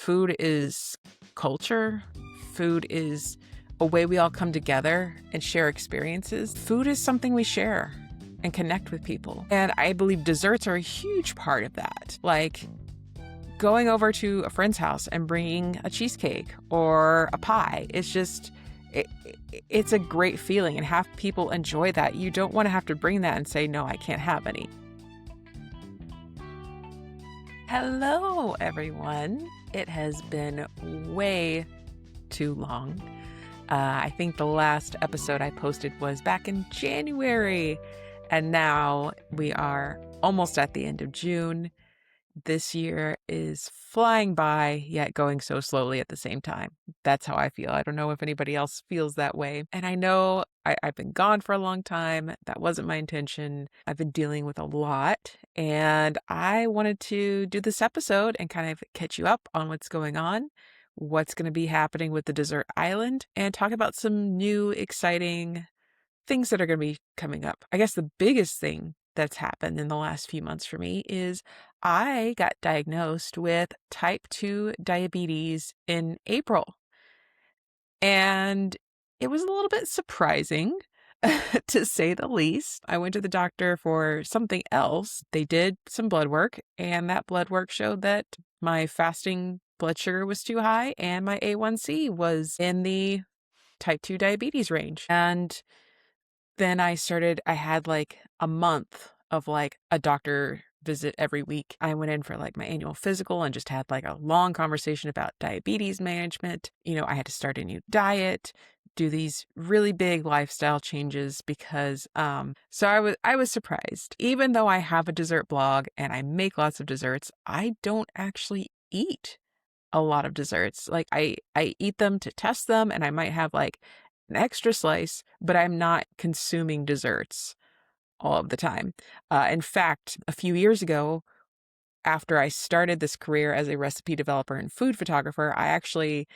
Food is culture. Food is a way we all come together and share experiences. Food is something we share and connect with people. And I believe desserts are a huge part of that. Like going over to a friend's house and bringing a cheesecake or a pie. It's a great feeling, and have people enjoy that. You don't want to have to bring that and say, no, I can't have any. Hello, everyone. It has been way too long. I think the last episode I posted was back in January, and now we are almost at the end of June. This year is flying by, yet going so slowly at the same time. That's how I feel. I don't know if anybody else feels that way. And I know I've been gone for a long time. That wasn't my intention. I've been dealing with a lot, and I wanted to do this episode and kind of catch you up on what's going on, what's going to be happening with the Dessert Island, and talk about some new, exciting things that are going to be coming up. I guess the biggest thing that's happened in the last few months for me is I got diagnosed with type 2 diabetes in April. And it was a little bit surprising, to say the least. I went to the doctor for something else. They did some blood work, and that blood work showed that my fasting blood sugar was too high and my A1C was in the type 2 diabetes range. And then I had like a month of like a doctor visit every week. I went in for like my annual physical and just had like a long conversation about diabetes management. I had to start a new diet, do these really big lifestyle changes because so I was surprised. Even though I have a dessert blog and I make lots of desserts, I don't actually eat a lot of desserts. Like I eat them to test them, and I might have like an extra slice, but I'm not consuming desserts all of the time. In fact, a few years ago, after I started this career as a recipe developer and food photographer, I actually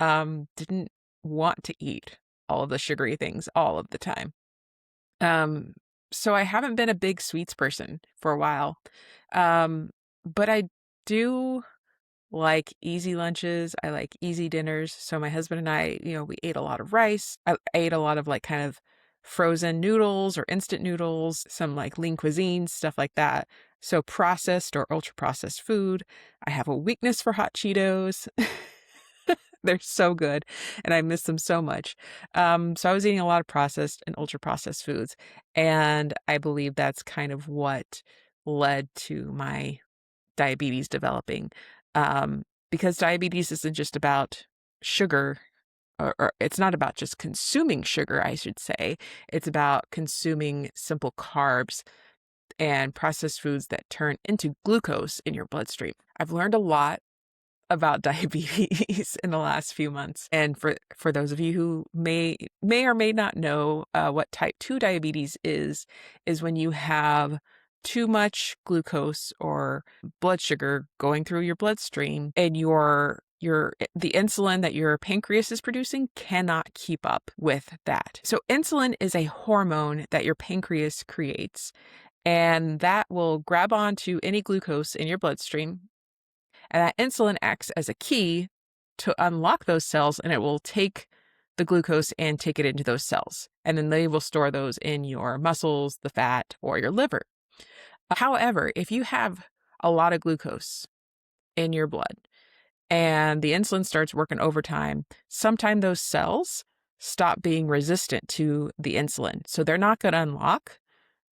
didn't want to eat all of the sugary things all of the time. So I haven't been a big sweets person for a while. But I do like easy lunches. I like easy dinners. So my husband and I, we ate a lot of rice. I ate a lot of like kind of frozen noodles or instant noodles, some like lean cuisine, stuff like that. So processed or ultra processed food. I have a weakness for hot Cheetos. They're so good, and I miss them so much. So I was eating a lot of processed and ultra processed foods, and I believe that's kind of what led to my diabetes developing. Because diabetes isn't just about sugar, or it's not about just consuming sugar, I should say. It's about consuming simple carbs and processed foods that turn into glucose in your bloodstream. I've learned a lot about diabetes in the last few months. And for those of you who may or may not know what type 2 diabetes is when you have too much glucose or blood sugar going through your bloodstream, and the insulin that your pancreas is producing cannot keep up with that. So insulin is a hormone that your pancreas creates, and that will grab onto any glucose in your bloodstream. And that insulin acts as a key to unlock those cells, and it will take the glucose and take it into those cells. And then they will store those in your muscles, the fat, or your liver. However, if you have a lot of glucose in your blood and the insulin starts working overtime, sometimes those cells stop being resistant to the insulin. So they're not going to unlock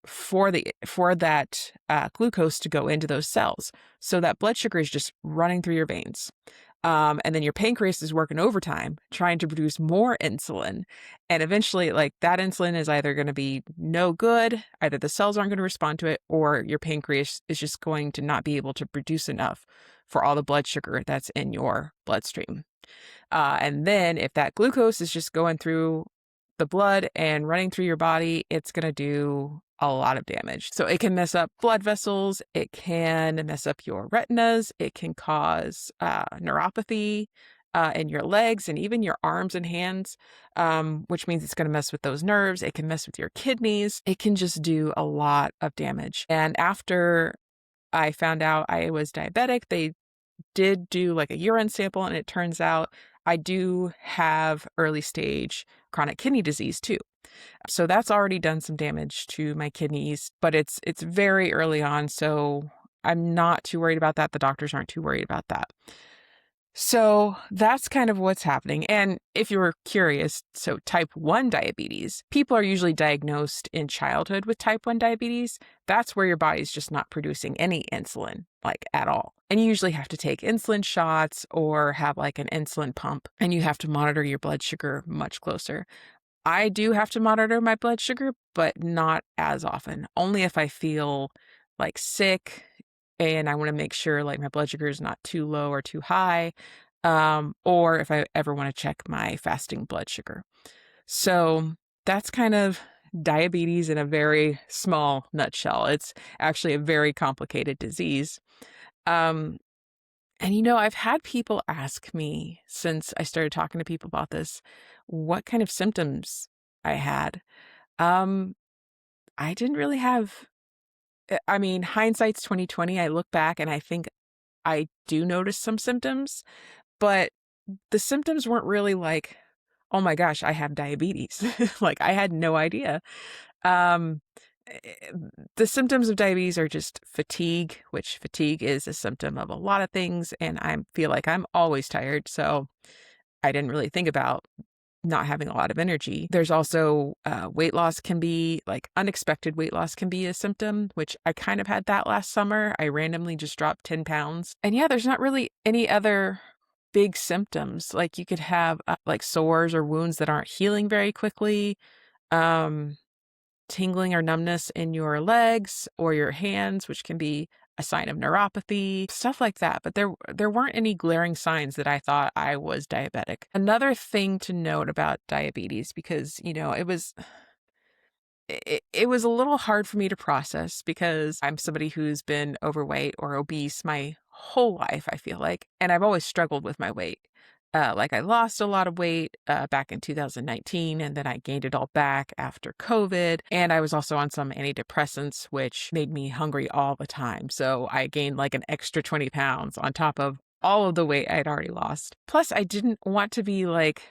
for that glucose to go into those cells. So that blood sugar is just running through your veins. And then your pancreas is working overtime, trying to produce more insulin. And eventually, like, that insulin is either going to be no good, either the cells aren't going to respond to it, or your pancreas is just going to not be able to produce enough for all the blood sugar that's in your bloodstream. And then if that glucose is just going through the blood and running through your body, it's going to do a lot of damage. So it can mess up blood vessels. It can mess up your retinas. It can cause neuropathy in your legs and even your arms and hands, which means it's going to mess with those nerves. It can mess with your kidneys. It can just do a lot of damage. And after I found out I was diabetic, they did do like a urine sample, and it turns out I do have early stage chronic kidney disease too. So that's already done some damage to my kidneys, but it's very early on, so I'm not too worried about that. The doctors aren't too worried about that. So that's kind of what's happening. And if you were curious, so type 1 diabetes, people are usually diagnosed in childhood with type 1 diabetes. That's where your body's just not producing any insulin, like at all. And you usually have to take insulin shots or have like an insulin pump, and you have to monitor your blood sugar much closer. I do have to monitor my blood sugar, but not as often. Only if I feel like sick and I want to make sure like my blood sugar is not too low or too high, or if I ever want to check my fasting blood sugar. So that's kind of diabetes in a very small nutshell. It's actually a very complicated disease. Um, and I've had people ask me since I started talking to people about this, what kind of symptoms I had. Um, I didn't really have, I mean, hindsight's 2020. I look back and I think I do notice some symptoms, but the symptoms weren't really like, oh my gosh, I have diabetes. Like I had no idea. Um, eh, the symptoms of diabetes are just fatigue, which fatigue is a symptom of a lot of things. And I feel like I'm always tired. So I didn't really think about not having a lot of energy. There's also weight loss can be like unexpected weight loss can be a symptom, which I kind of had that last summer. I randomly just dropped 10 pounds. And yeah, there's not really any other big symptoms. Like you could have like sores or wounds that aren't healing very quickly. Um, Tingling or numbness in your legs or your hands, which can be a sign of neuropathy, stuff like that. But there weren't any glaring signs that I thought I was diabetic. Another thing to note about diabetes, because it was a little hard for me to process because I'm somebody who's been overweight or obese my whole life, I feel like, and I've always struggled with my weight. Like I lost a lot of weight back in 2019, and then I gained it all back after COVID. And I was also on some antidepressants, which made me hungry all the time. So I gained like an extra 20 pounds on top of all of the weight I'd already lost. Plus, I didn't want to be like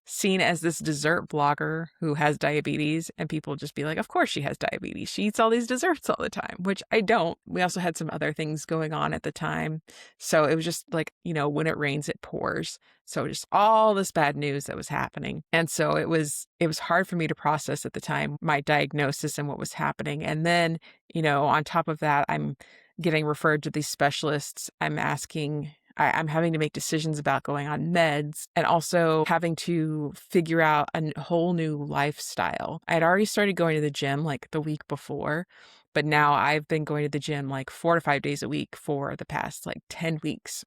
seen as this dessert blogger who has diabetes, and people just be like, of course she has diabetes. She eats all these desserts all the time, which I don't. We also had some other things going on at the time. So it was just like, when it rains, it pours. So just all this bad news that was happening. And so it was hard for me to process at the time my diagnosis and what was happening. And then, on top of that, I'm getting referred to these specialists. I'm having to make decisions about going on meds and also having to figure out a whole new lifestyle. I'd already started going to the gym like the week before, but now I've been going to the gym like 4 to 5 days a week for the past like 10 weeks.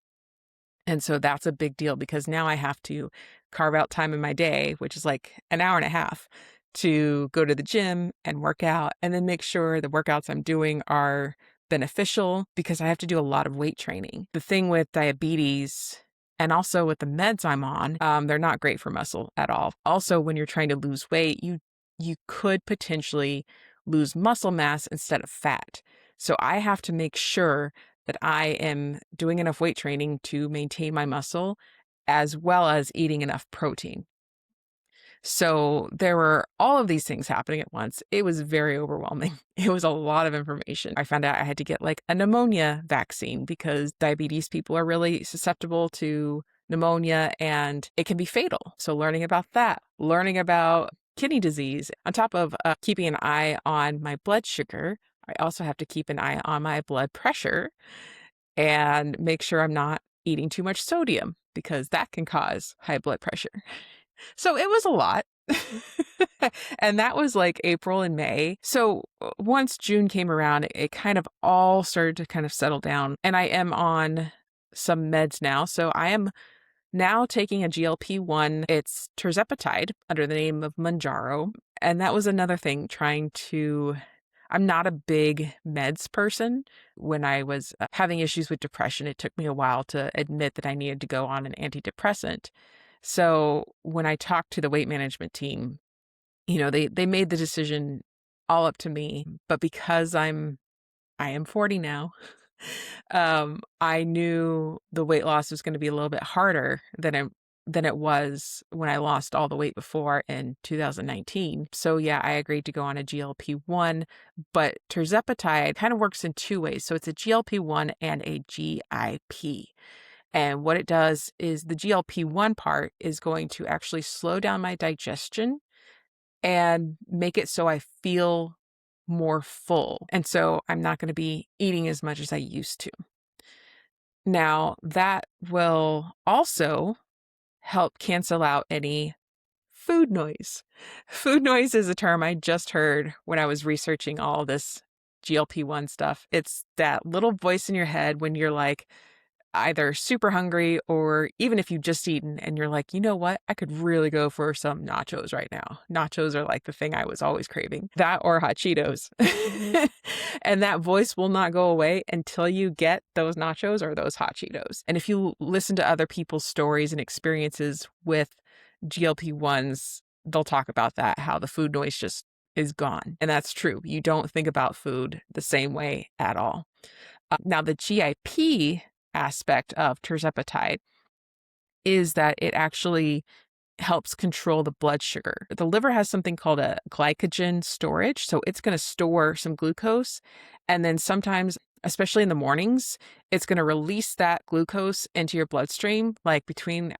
And so that's a big deal because now I have to carve out time in my day, which is like an hour and a half, to go to the gym and work out and then make sure the workouts I'm doing are beneficial because I have to do a lot of weight training. The thing with diabetes and also with the meds I'm on, they're not great for muscle at all. Also, when you're trying to lose weight, you could potentially lose muscle mass instead of fat. So I have to make sure that I am doing enough weight training to maintain my muscle as well as eating enough protein. So there were all of these things happening at once. It was very overwhelming. It was a lot of information. I found out I had to get like a pneumonia vaccine because diabetes people are really susceptible to pneumonia and it can be fatal. So learning about that, learning about kidney disease, on top of keeping an eye on my blood sugar, I also have to keep an eye on my blood pressure and make sure I'm not eating too much sodium because that can cause high blood pressure. So it was a lot. And that was like April and May. So once June came around, it kind of all started to kind of settle down. And I am on some meds now. So I am now taking a GLP-1. It's tirzepatide under the name of Mounjaro. And that was another thing I'm not a big meds person. When I was having issues with depression, it took me a while to admit that I needed to go on an antidepressant. So when I talked to the weight management team, they made the decision all up to me. But because I am 40 now, I knew the weight loss was going to be a little bit harder than it was when I lost all the weight before in 2019. So yeah, I agreed to go on a GLP-1, but tirzepatide kind of works in two ways. So it's a GLP-1 and a GIP. And what it does is the GLP-1 part is going to actually slow down my digestion and make it so I feel more full. And so I'm not going to be eating as much as I used to. Now, that will also help cancel out any food noise. Food noise is a term I just heard when I was researching all this GLP-1 stuff. It's that little voice in your head when you're like, either super hungry or even if you've just eaten and you're like, you know what? I could really go for some nachos right now. Nachos are like the thing I was always craving. That or hot Cheetos. And that voice will not go away until you get those nachos or those hot Cheetos. And if you listen to other people's stories and experiences with GLP-1s, they'll talk about that, how the food noise just is gone. And that's true. You don't think about food the same way at all. Now, the GIP aspect of tirzepatide is that it actually helps control the blood sugar. The liver has something called a glycogen storage. So it's going to store some glucose. And then sometimes, especially in the mornings, it's going to release that glucose into your bloodstream. Like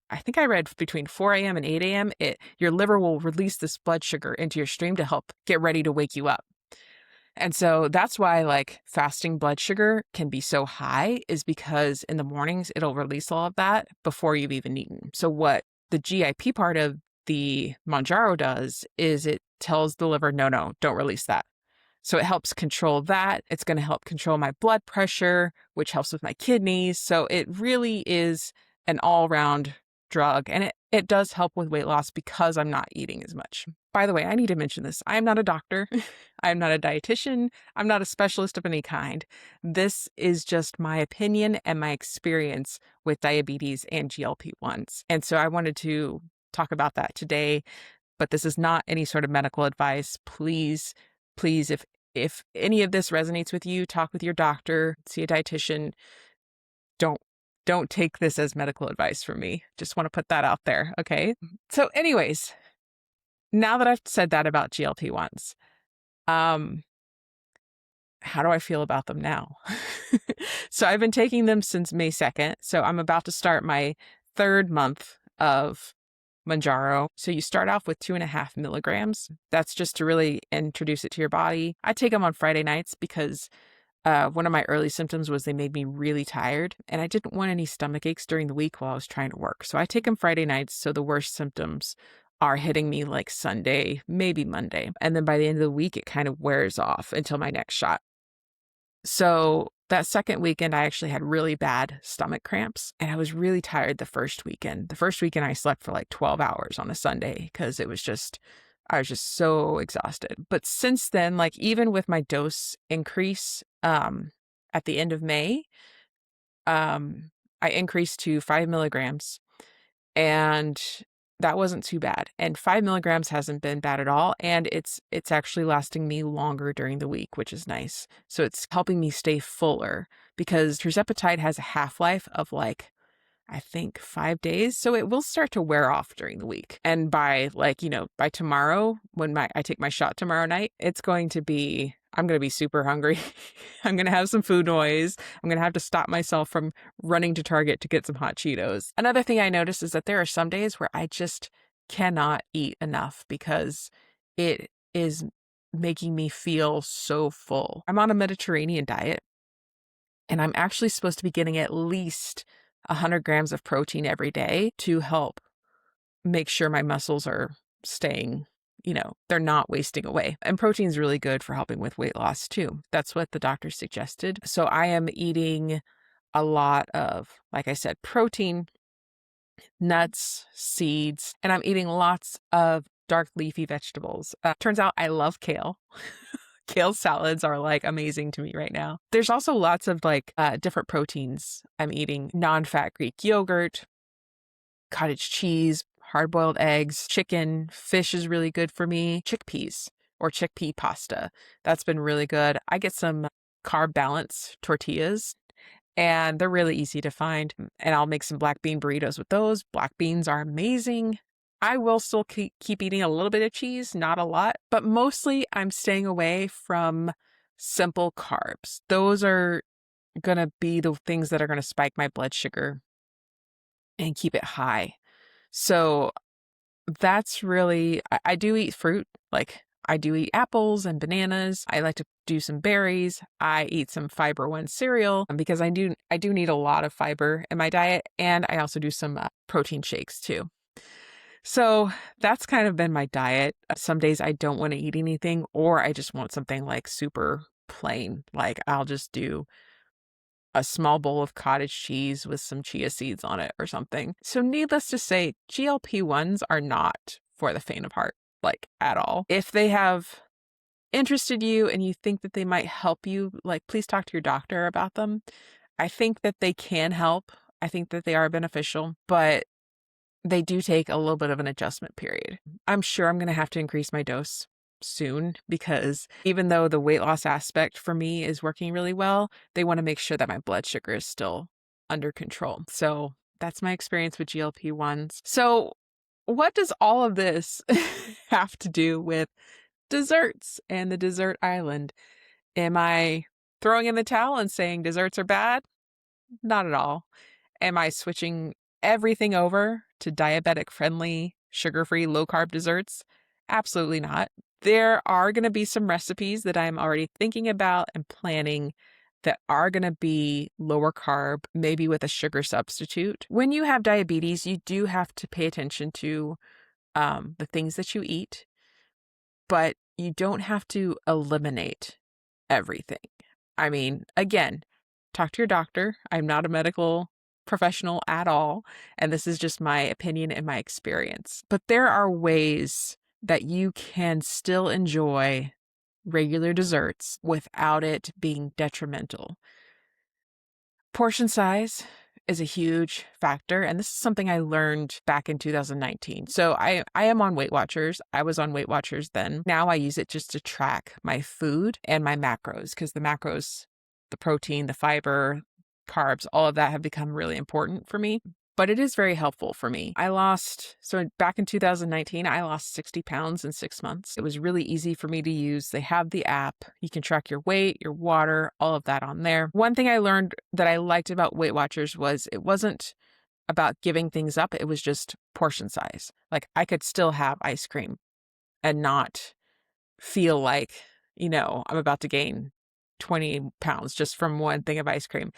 I think I read between 4 a.m. and 8 a.m., your liver will release this blood sugar into your stream to help get ready to wake you up. And so that's why like fasting blood sugar can be so high, is because in the mornings, it'll release all of that before you've even eaten. So what the GIP part of the Mounjaro does is it tells the liver, no, don't release that. So it helps control that. It's going to help control my blood pressure, which helps with my kidneys. So it really is an all-round drug. And it does help with weight loss because I'm not eating as much. By the way, I need to mention this. I am not a doctor. I am not a dietitian. I'm not a specialist of any kind. This is just my opinion and my experience with diabetes and GLP-1s. And so I wanted to talk about that today, but this is not any sort of medical advice. Please, if any of this resonates with you, talk with your doctor, see a dietitian. Don't take this as medical advice from me. Just want to put that out there, okay? So anyways, now that I've said that about GLP-1s, how do I feel about them now? So I've been taking them since May 2nd. So I'm about to start my third month of Mounjaro. So you start off with 2.5 milligrams. That's just to really introduce it to your body. I take them on Friday nights because one of my early symptoms was they made me really tired, and I didn't want any stomach aches during the week while I was trying to work. So I take them Friday nights, so the worst symptoms are hitting me like Sunday, maybe Monday. And then by the end of the week, it kind of wears off until my next shot. So that second weekend, I actually had really bad stomach cramps, and I was really tired the first weekend. The first weekend, I slept for like 12 hours on a Sunday because I was just so exhausted. But since then, like even with my dose increase at the end of May, I increased to 5 milligrams, and that wasn't too bad. And 5 milligrams hasn't been bad at all. And it's actually lasting me longer during the week, which is nice. So it's helping me stay fuller because tirzepatide has a half-life of like, I think 5 days. So it will start to wear off during the week. And by by tomorrow, when I take my shot tomorrow night, I'm going to be super hungry. I'm going to have some food noise. I'm going to have to stop myself from running to Target to get some hot Cheetos. Another thing I noticed is that there are some days where I just cannot eat enough because it is making me feel so full. I'm on a Mediterranean diet, and I'm actually supposed to be getting at least 100 grams of protein every day to help make sure my muscles are staying, they're not wasting away. And protein is really good for helping with weight loss too. That's what the doctor suggested. So I am eating a lot of, like I said, protein, nuts, seeds, and I'm eating lots of dark leafy vegetables. Turns out I love kale. Kale salads are like amazing to me right now. There's also lots of like different proteins I'm eating. Non-fat Greek yogurt, cottage cheese, hard-boiled eggs, chicken, fish is really good for me. Chickpeas or chickpea pasta. That's been really good. I get some carb balance tortillas, and they're really easy to find. And I'll make some black bean burritos with those. Black beans are amazing. I will still keep eating a little bit of cheese, not a lot, but mostly I'm staying away from simple carbs. Those are going to be the things that are going to spike my blood sugar and keep it high. So that's really, I do eat fruit. Like I do eat apples and bananas. I like to do some berries. I eat some Fiber One cereal because I do need a lot of fiber in my diet. And I also do some protein shakes too. So that's kind of been my diet. Some days I don't want to eat anything, or I just want something like super plain. Like I'll just do a small bowl of cottage cheese with some chia seeds on it or something. So needless to say, GLP-1s are not for the faint of heart, like at all. If they have interested you and you think that they might help you, like please talk to your doctor about them. I think that they can help. I think that they are beneficial, but they do take a little bit of an adjustment period. I'm sure I'm going to have to increase my dose soon because even though the weight loss aspect for me is working really well, they want to make sure that my blood sugar is still under control. So that's my experience with GLP-1s. So what does all of this have to do with desserts and the dessert island? Am I throwing in the towel and saying desserts are bad? Not at all. Am I switching everything over to diabetic friendly, sugar-free, low-carb desserts? Absolutely not. There are going to be some recipes that I'm already thinking about and planning that are going to be lower carb, maybe with a sugar substitute. When you have diabetes, you do have to pay attention to the things that you eat, but you don't have to eliminate everything. I mean, again, talk to your doctor. I'm not a medical professional at all, and this is just my opinion and my experience. But there are ways that you can still enjoy regular desserts without it being detrimental. Portion size is a huge factor, and this is something I learned back in 2019. So I am on Weight Watchers. I was on Weight Watchers then. Now I use it just to track my food and my macros, because the macros, the protein, the fiber, carbs, all of that have become really important for me. But it is very helpful for me. So back in 2019, I lost 60 pounds in 6 months. It was really easy for me to use. They have the app. You can track your weight, your water, all of that on there. One thing I learned that I liked about Weight Watchers was it wasn't about giving things up. It was just portion size. Like I could still have ice cream and not feel like, I'm about to gain 20 pounds just from one thing of ice cream.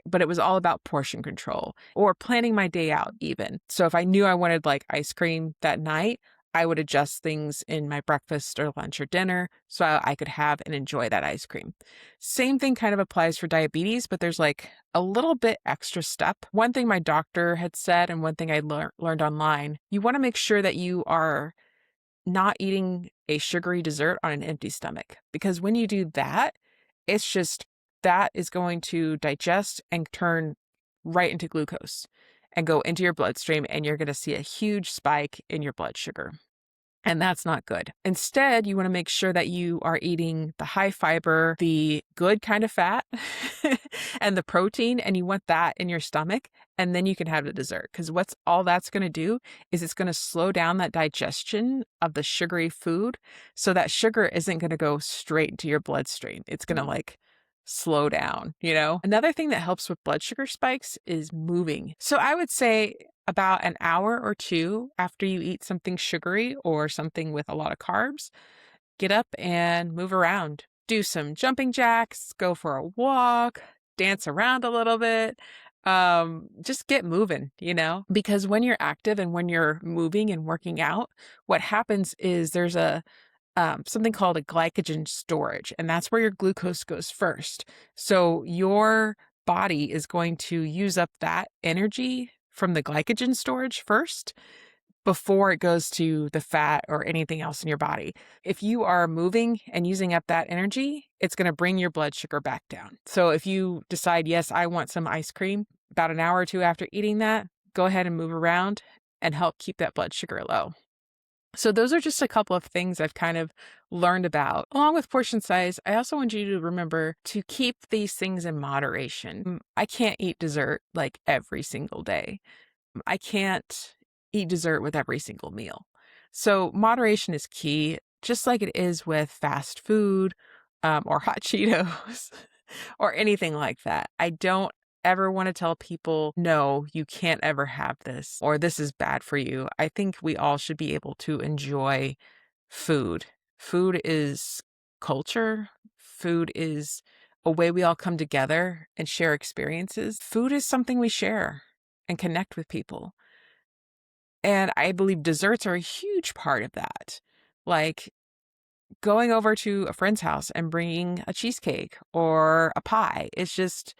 But it was all about portion control or planning my day out even. So if I knew I wanted like ice cream that night, I would adjust things in my breakfast or lunch or dinner so I could have and enjoy that ice cream. Same thing kind of applies for diabetes, but there's like a little bit extra step. One thing my doctor had said, and one thing I learned online, you want to make sure that you are not eating a sugary dessert on an empty stomach, because when you do that, it's just that is going to digest and turn right into glucose and go into your bloodstream, and you're going to see a huge spike in your blood sugar. And that's not good. Instead, you want to make sure that you are eating the high fiber, the good kind of fat, and the protein, and you want that in your stomach. And then you can have the dessert, because all that's going to do is it's going to slow down that digestion of the sugary food. So that sugar isn't going to go straight into your bloodstream. It's going to slow down, Another thing that helps with blood sugar spikes is moving. So I would say about an hour or two after you eat something sugary or something with a lot of carbs, get up and move around. Do some jumping jacks, go for a walk, dance around a little bit. Just get moving, because when you're active and when you're moving and working out, what happens is there's something called a glycogen storage, and that's where your glucose goes first. So your body is going to use up that energy from the glycogen storage first before it goes to the fat or anything else in your body. If you are moving and using up that energy, it's going to bring your blood sugar back down. So if you decide, yes, I want some ice cream, about an hour or two after eating that, go ahead and move around and help keep that blood sugar low. So those are just a couple of things I've kind of learned about. Along with portion size, I also want you to remember to keep these things in moderation. I can't eat dessert like every single day. I can't eat dessert with every single meal. So moderation is key, just like it is with fast food or hot Cheetos or anything like that. I don't ever want to tell people, no, you can't ever have this or this is bad for you. I think we all should be able to enjoy food. Food is culture. Food is a way we all come together and share experiences. Food is something we share and connect with people. And I believe desserts are a huge part of that. Like going over to a friend's house and bringing a cheesecake or a pie. It's just,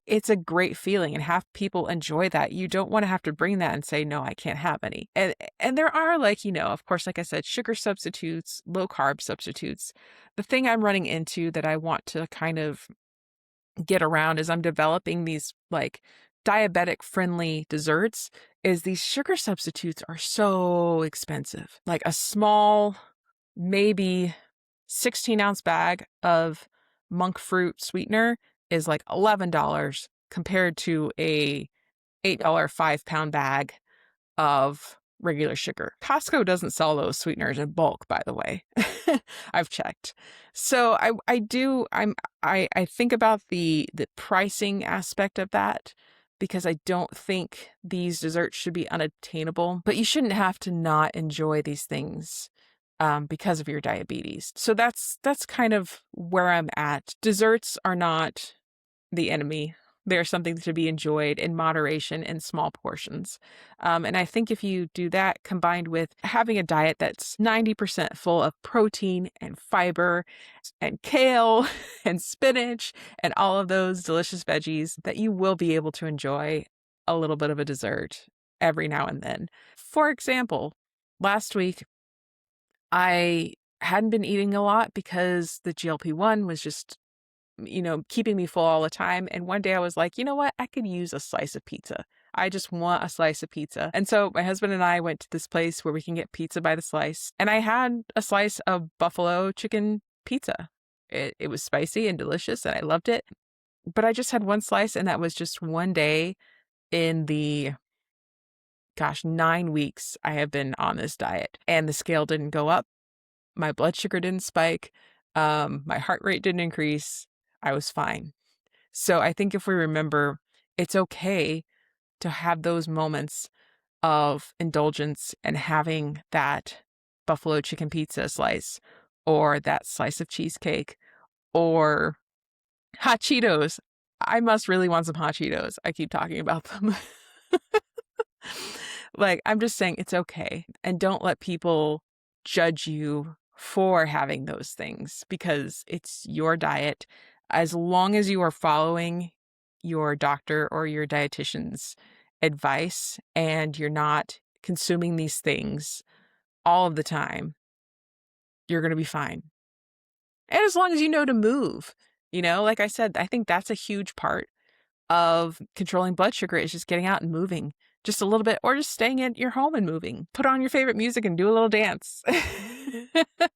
it's a great feeling, and have people enjoy that. You don't want to have to bring that and say, no, I can't have any. And there are, like, of course, like I said, sugar substitutes, low carb substitutes. The thing I'm running into that I want to kind of get around is I'm developing these like diabetic friendly desserts is these sugar substitutes are so expensive. Like a small, maybe 16-ounce bag of monk fruit sweetener is like $11 compared to a $8 5-pound bag of regular sugar. Costco doesn't sell those sweeteners in bulk, by the way. I've checked. So I think about the pricing aspect of that, because I don't think these desserts should be unattainable, but you shouldn't have to not enjoy these things because of your diabetes. So that's kind of where I'm at. Desserts are not the enemy. They're something to be enjoyed in moderation in small portions. And I think if you do that, combined with having a diet that's 90% full of protein and fiber and kale and spinach and all of those delicious veggies, that you will be able to enjoy a little bit of a dessert every now and then. For example, last week, I hadn't been eating a lot because the GLP-1 was just keeping me full all the time. And one day I was like, you know what? I could use a slice of pizza. I just want a slice of pizza. And so my husband and I went to this place where we can get pizza by the slice. And I had a slice of buffalo chicken pizza. It was spicy and delicious and I loved it. But I just had one slice, and that was just one day in the 9 weeks I have been on this diet. And the scale didn't go up. My blood sugar didn't spike. My heart rate didn't increase. I was fine. So I think if we remember, it's okay to have those moments of indulgence and having that buffalo chicken pizza slice or that slice of cheesecake or hot Cheetos. I must really want some hot Cheetos. I keep talking about them. Like, I'm just saying it's okay. And don't let people judge you for having those things, because it's your diet. As long as you are following your doctor or your dietitian's advice and you're not consuming these things all of the time, you're going to be fine. And as long as you know to move, like I said, I think that's a huge part of controlling blood sugar is just getting out and moving just a little bit, or just staying at your home and moving. Put on your favorite music and do a little dance.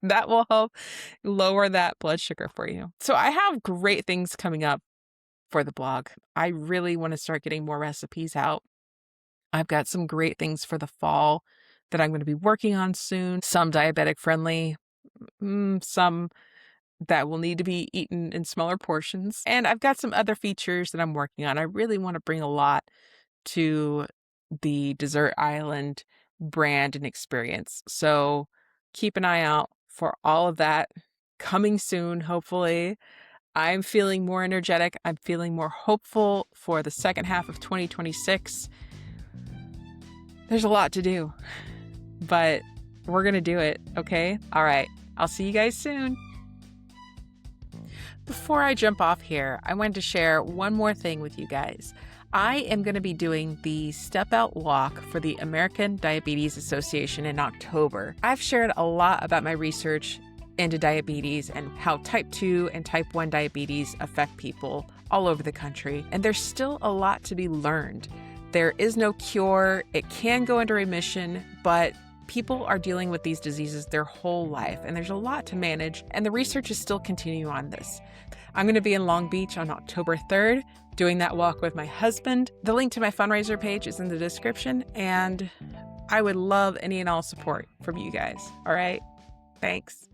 That will help lower that blood sugar for you. So I have great things coming up for the blog. I really want to start getting more recipes out. I've got some great things for the fall that I'm going to be working on soon. Some diabetic friendly, some that will need to be eaten in smaller portions. And I've got some other features that I'm working on. I really want to bring a lot to the Dessert Island brand and experience. So keep an eye out for all of that coming soon, hopefully. I'm feeling more energetic. I'm feeling more hopeful for the second half of 2026. There's a lot to do, but we're going to do it, okay? All right. I'll see you guys soon. Before I jump off here, I wanted to share one more thing with you guys. I am going to be doing the Step Out Walk for the American Diabetes Association in October. I've shared a lot about my research into diabetes and how type 2 and type 1 diabetes affect people all over the country. And there's still a lot to be learned. There is no cure. It can go into remission, but People are dealing with these diseases their whole life, and there's a lot to manage, and the research is still continuing on this. I'm going to be in Long Beach on October 3rd, doing that walk with my husband. The link to my fundraiser page is in the description, and I would love any and all support from you guys. All right? Thanks.